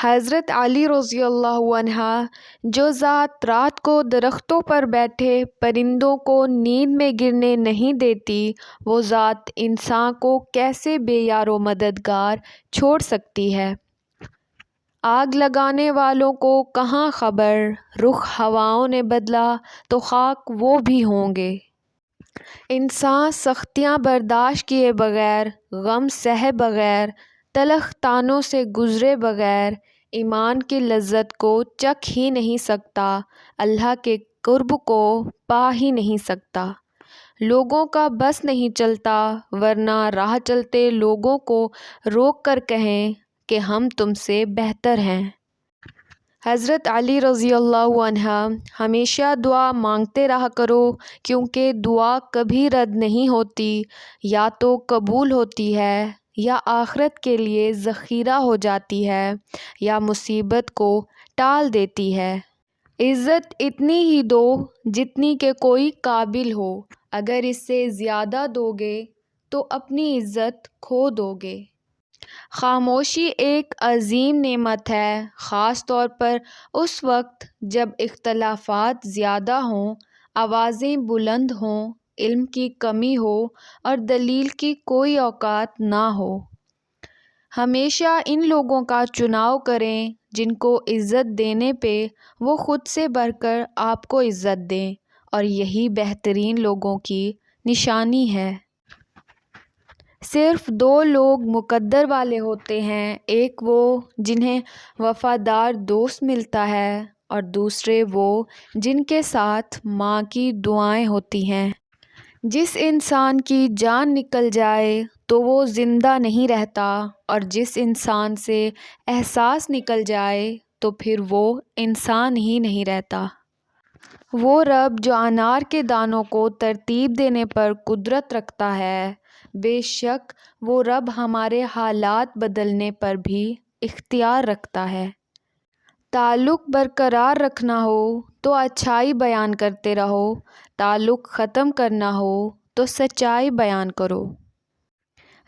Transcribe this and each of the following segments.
حضرت علی رضی اللہ عنہ، جو ذات رات کو درختوں پر بیٹھے پرندوں کو نیند میں گرنے نہیں دیتی، وہ ذات انسان کو کیسے بے یار و مددگار چھوڑ سکتی ہے؟ آگ لگانے والوں کو کہاں خبر، رخ ہواؤں نے بدلا تو خاک وہ بھی ہوں گے۔ انسان سختیاں برداشت کیے بغیر، غم سہے بغیر، تلخ طعنوں سے گزرے بغیر ایمان کی لذت کو چکھ ہی نہیں سکتا، اللہ کے قرب کو پا ہی نہیں سکتا۔ لوگوں کا بس نہیں چلتا، ورنہ راہ چلتے لوگوں کو روک کر کہیں کہ ہم تم سے بہتر ہیں۔ حضرت علی رضی اللہ عنہ، ہمیشہ دعا مانگتے رہا کرو، کیونکہ دعا کبھی رد نہیں ہوتی، یا تو قبول ہوتی ہے، یا آخرت کے لیے ذخیرہ ہو جاتی ہے، یا مصیبت کو ٹال دیتی ہے۔ عزت اتنی ہی دو جتنی کہ کوئی قابل ہو، اگر اس سے زیادہ دو گے تو اپنی عزت کھو دو گے۔ خاموشی ایک عظیم نعمت ہے، خاص طور پر اس وقت جب اختلافات زیادہ ہوں، آوازیں بلند ہوں، علم کی کمی ہو اور دلیل کی کوئی اوقات نہ ہو۔ ہمیشہ ان لوگوں کا چناؤ کریں جن کو عزت دینے پہ وہ خود سے بڑھ کر آپ کو عزت دیں، اور یہی بہترین لوگوں کی نشانی ہے۔ صرف دو لوگ مقدر والے ہوتے ہیں، ایک وہ جنہیں وفادار دوست ملتا ہے، اور دوسرے وہ جن کے ساتھ ماں کی دعائیں ہوتی ہیں۔ جس انسان کی جان نکل جائے تو وہ زندہ نہیں رہتا، اور جس انسان سے احساس نکل جائے تو پھر وہ انسان ہی نہیں رہتا۔ وہ رب جو انار کے دانوں کو ترتیب دینے پر قدرت رکھتا ہے، بے شک وہ رب ہمارے حالات بدلنے پر بھی اختیار رکھتا ہے۔ تعلق برقرار رکھنا ہو تو اچھائی بیان کرتے رہو، تعلق ختم کرنا ہو تو سچائی بیان کرو۔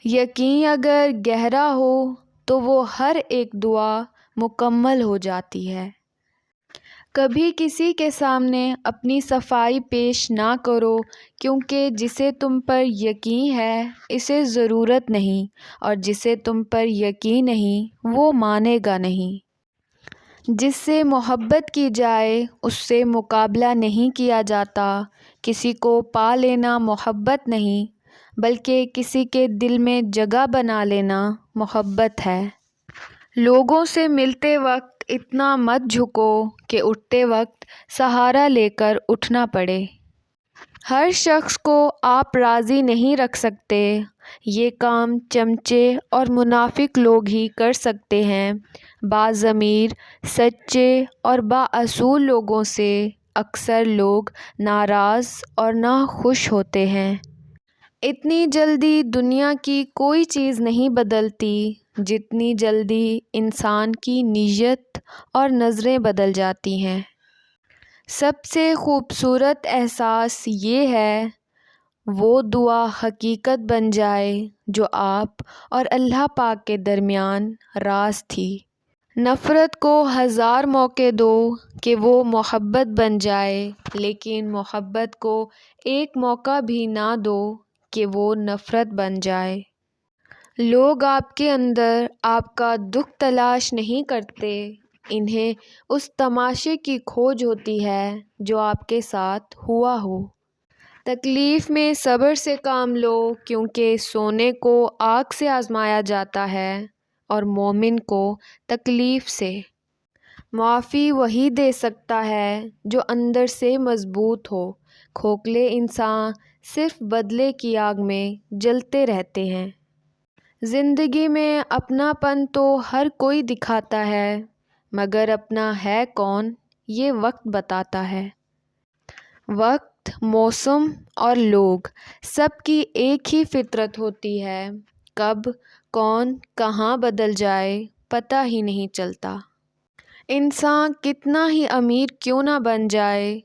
یقین اگر گہرا ہو تو وہ ہر ایک دعا مکمل ہو جاتی ہے۔ کبھی کسی کے سامنے اپنی صفائی پیش نہ کرو، کیونکہ جسے تم پر یقین ہے اسے ضرورت نہیں، اور جسے تم پر یقین نہیں وہ مانے گا نہیں۔ جس سے محبت کی جائے اس سے مقابلہ نہیں کیا جاتا۔ کسی کو پا لینا محبت نہیں، بلکہ کسی کے دل میں جگہ بنا لینا محبت ہے۔ لوگوں سے ملتے وقت اتنا مت جھکو کہ اٹھتے وقت سہارا لے کر اٹھنا پڑے۔ ہر شخص کو آپ راضی نہیں رکھ سکتے، یہ کام چمچے اور منافق لوگ ہی کر سکتے ہیں۔ باضمیر، سچے اور بااصول لوگوں سے اکثر لوگ ناراض اور ناخوش ہوتے ہیں۔ اتنی جلدی دنیا کی کوئی چیز نہیں بدلتی جتنی جلدی انسان کی نیت اور نظریں بدل جاتی ہیں۔ سب سے خوبصورت احساس یہ ہے وہ دعا حقیقت بن جائے جو آپ اور اللہ پاک کے درمیان راز تھی۔ نفرت کو ہزار موقع دو کہ وہ محبت بن جائے، لیکن محبت کو ایک موقع بھی نہ دو کہ وہ نفرت بن جائے۔ لوگ آپ کے اندر آپ کا دکھ تلاش نہیں کرتے، انہیں اس تماشے کی کھوج ہوتی ہے جو آپ کے ساتھ ہوا ہو۔ تکلیف میں صبر سے کام لو، کیونکہ سونے کو آگ سے آزمایا جاتا ہے اور مومن کو تکلیف سے۔ معافی وہی دے سکتا ہے جو اندر سے مضبوط ہو، کھوکھلے انسان صرف بدلے کی آگ میں جلتے رہتے ہیں۔ زندگی میں اپنا پن تو ہر کوئی دکھاتا ہے، مگر اپنا ہے کون یہ وقت بتاتا ہے۔ وقت، موسم اور لوگ، سب کی ایک ہی فطرت ہوتی ہے، کب کون کہاں بدل جائے پتہ ہی نہیں چلتا۔ انسان کتنا ہی امیر کیوں نہ بن جائے،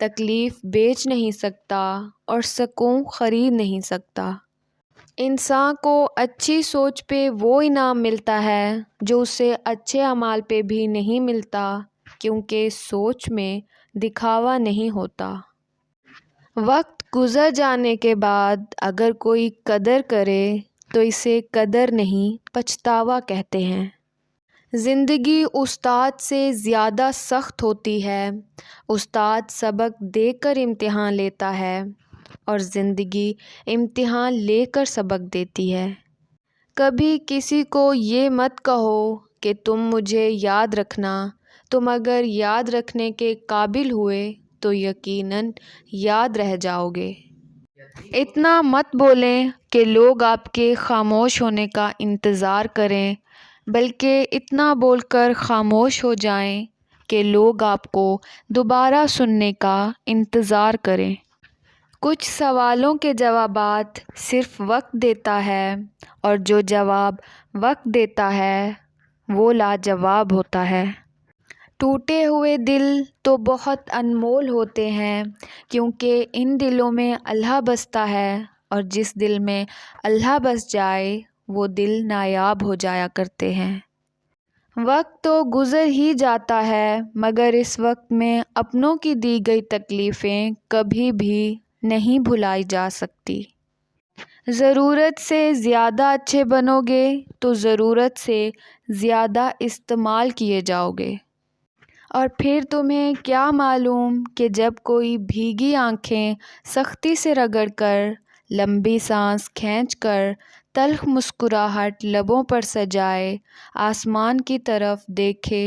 تکلیف بیچ نہیں سکتا اور سکون خرید نہیں سکتا۔ انسان کو اچھی سوچ پہ وہ انعام ملتا ہے جو اسے اچھے اعمال پہ بھی نہیں ملتا، کیونکہ سوچ میں دکھاوا نہیں ہوتا۔ وقت گزر جانے کے بعد اگر کوئی قدر کرے تو اسے قدر نہیں پچھتاوا کہتے ہیں۔ زندگی استاد سے زیادہ سخت ہوتی ہے۔ استاد سبق دے کر امتحان لیتا ہے اور زندگی امتحان لے کر سبق دیتی ہے۔ کبھی کسی کو یہ مت کہو کہ تم مجھے یاد رکھنا، تم اگر یاد رکھنے کے قابل ہوئے تو یقیناً یاد رہ جاؤ گے۔ اتنا مت بولیں کہ لوگ آپ کے خاموش ہونے کا انتظار کریں، بلکہ اتنا بول کر خاموش ہو جائیں کہ لوگ آپ کو دوبارہ سننے کا انتظار کریں۔ کچھ سوالوں کے جوابات صرف وقت دیتا ہے، اور جو جواب وقت دیتا ہے وہ لاجواب ہوتا ہے۔ ٹوٹے ہوئے دل تو بہت انمول ہوتے ہیں، کیونکہ ان دلوں میں اللہ بستا ہے، اور جس دل میں اللہ بس جائے وہ دل نایاب ہو جایا کرتے ہیں۔ وقت تو گزر ہی جاتا ہے، مگر اس وقت میں اپنوں کی دی گئی تکلیفیں کبھی بھی نہیں بھلائی جا سکتی۔ ضرورت سے زیادہ اچھے بنو گے تو ضرورت سے زیادہ استعمال کیے جاؤ گے، اور پھر تمہیں کیا معلوم کہ جب کوئی بھیگی آنکھیں سختی سے رگڑ کر، لمبی سانس کھینچ کر، تلخ مسکراہٹ لبوں پر سجائے آسمان کی طرف دیکھے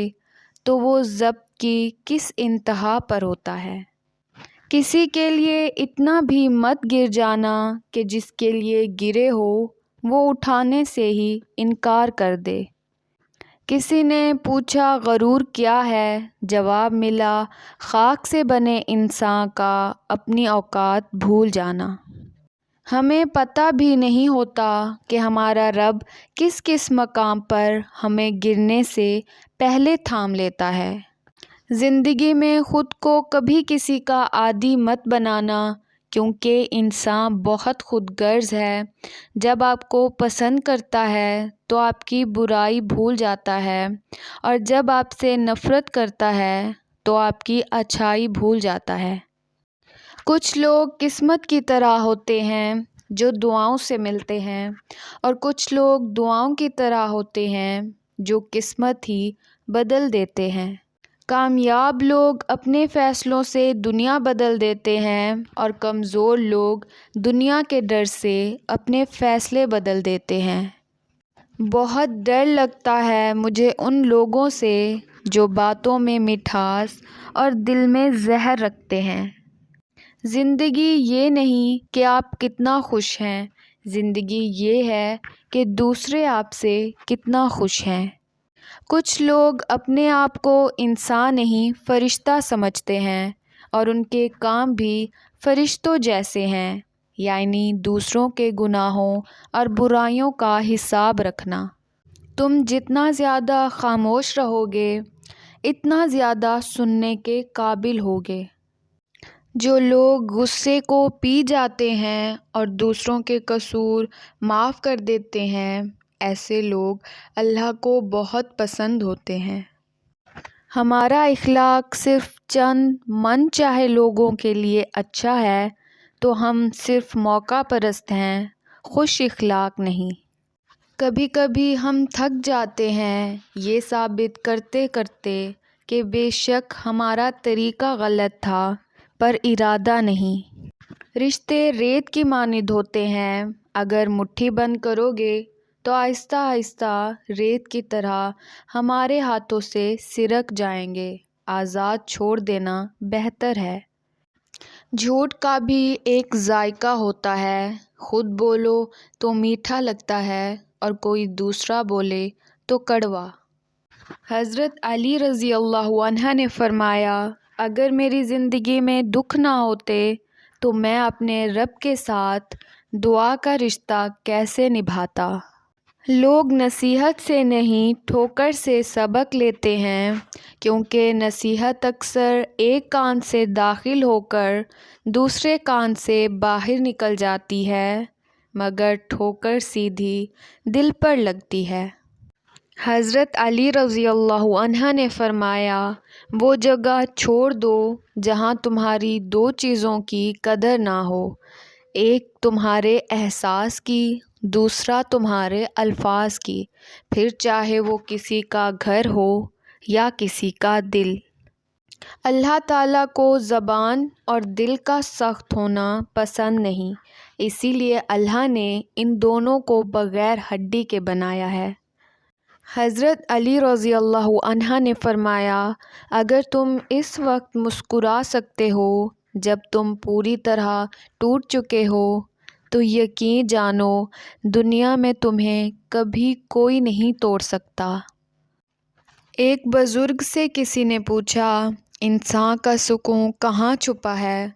تو وہ ضبط کی کس انتہا پر ہوتا ہے۔ کسی کے لیے اتنا بھی مت گر جانا کہ جس کے لیے گرے ہو وہ اٹھانے سے ہی انکار کر دے۔ کسی نے پوچھا غرور کیا ہے؟ جواب ملا خاک سے بنے انسان کا اپنی اوقات بھول جانا۔ ہمیں پتہ بھی نہیں ہوتا کہ ہمارا رب کس کس مقام پر ہمیں گرنے سے پہلے تھام لیتا ہے۔ زندگی میں خود کو کبھی کسی کا عادی مت بنانا، کیونکہ انسان بہت خود غرض ہے۔ جب آپ کو پسند کرتا ہے تو آپ کی برائی بھول جاتا ہے، اور جب آپ سے نفرت کرتا ہے تو آپ کی اچھائی بھول جاتا ہے۔ کچھ لوگ قسمت کی طرح ہوتے ہیں جو دعاؤں سے ملتے ہیں، اور کچھ لوگ دعاؤں کی طرح ہوتے ہیں جو قسمت ہی بدل دیتے ہیں۔ کامیاب لوگ اپنے فیصلوں سے دنیا بدل دیتے ہیں، اور کمزور لوگ دنیا کے ڈر سے اپنے فیصلے بدل دیتے ہیں۔ بہت ڈر لگتا ہے مجھے ان لوگوں سے جو باتوں میں مٹھاس اور دل میں زہر رکھتے ہیں۔ زندگی یہ نہیں کہ آپ کتنا خوش ہیں، زندگی یہ ہے کہ دوسرے آپ سے کتنا خوش ہیں۔ کچھ لوگ اپنے آپ کو انسان نہیں فرشتہ سمجھتے ہیں، اور ان کے کام بھی فرشتوں جیسے ہیں، یعنی دوسروں کے گناہوں اور برائیوں کا حساب رکھنا۔ تم جتنا زیادہ خاموش رہو گے اتنا زیادہ سننے کے قابل ہوگے۔ جو لوگ غصے کو پی جاتے ہیں اور دوسروں کے قصور معاف کر دیتے ہیں، ایسے لوگ اللہ کو بہت پسند ہوتے ہیں۔ ہمارا اخلاق صرف چند من چاہے لوگوں کے لیے اچھا ہے تو ہم صرف موقع پرست ہیں، خوش اخلاق نہیں۔ کبھی کبھی ہم تھک جاتے ہیں یہ ثابت کرتے کرتے کہ بے شک ہمارا طریقہ غلط تھا، پر ارادہ نہیں۔ رشتے ریت کی مانند ہوتے ہیں، اگر مٹھی بند کرو گے تو آہستہ آہستہ ریت کی طرح ہمارے ہاتھوں سے سرک جائیں گے۔ آزاد چھوڑ دینا بہتر ہے۔ جھوٹ کا بھی ایک ذائقہ ہوتا ہے، خود بولو تو میٹھا لگتا ہے اور کوئی دوسرا بولے تو کڑوا۔ حضرت علی رضی اللہ عنہ نے فرمایا، اگر میری زندگی میں دکھ نہ ہوتے تو میں اپنے رب کے ساتھ دعا کا رشتہ کیسے نبھاتا۔ لوگ نصیحت سے نہیں ٹھوکر سے سبق لیتے ہیں، کیونکہ نصیحت اکثر ایک کان سے داخل ہو کر دوسرے کان سے باہر نکل جاتی ہے۔ مگر ٹھوکر سیدھی دل پر لگتی ہے۔ حضرت علی رضی اللہ عنہ نے فرمایا، وہ جگہ چھوڑ دو جہاں تمہاری دو چیزوں کی قدر نہ ہو، ایک تمہارے احساس کی، دوسرا تمہارے الفاظ کی، پھر چاہے وہ کسی کا گھر ہو یا کسی کا دل۔ اللہ تعالیٰ کو زبان اور دل کا سخت ہونا پسند نہیں، اسی لیے اللہ نے ان دونوں کو بغیر ہڈی کے بنایا ہے۔ حضرت علی رضی اللہ عنہ نے فرمایا، اگر تم اس وقت مسکرا سکتے ہو جب تم پوری طرح ٹوٹ چکے ہو تو یقین جانو دنیا میں تمہیں کبھی کوئی نہیں توڑ سکتا۔ ایک بزرگ سے کسی نے پوچھا، انسان کا سکون کہاں چھپا ہے؟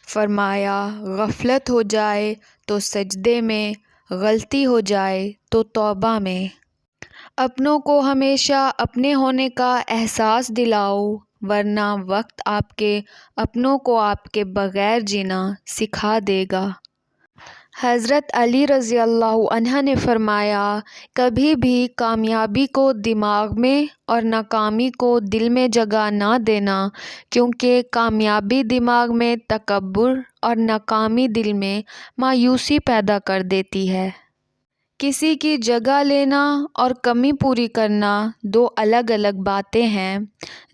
فرمایا، غفلت ہو جائے تو سجدے میں، غلطی ہو جائے تو توبہ میں۔ اپنوں کو ہمیشہ اپنے ہونے کا احساس دلاؤ، ورنہ وقت آپ کے اپنوں کو آپ کے بغیر جینا سکھا دے گا۔ حضرت علی رضی اللہ عنہ نے فرمایا، کبھی بھی کامیابی کو دماغ میں اور ناکامی کو دل میں جگہ نہ دینا، کیونکہ کامیابی دماغ میں تکبر اور ناکامی دل میں مایوسی پیدا کر دیتی ہے۔ کسی کی جگہ لینا اور کمی پوری کرنا دو الگ الگ باتیں ہیں۔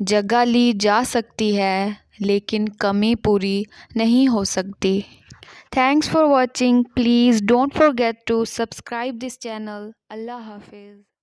جگہ لی جا سکتی ہے لیکن کمی پوری نہیں ہو سکتی۔ Thanks for watching. Please don't forget to subscribe this channel. Allah Hafiz.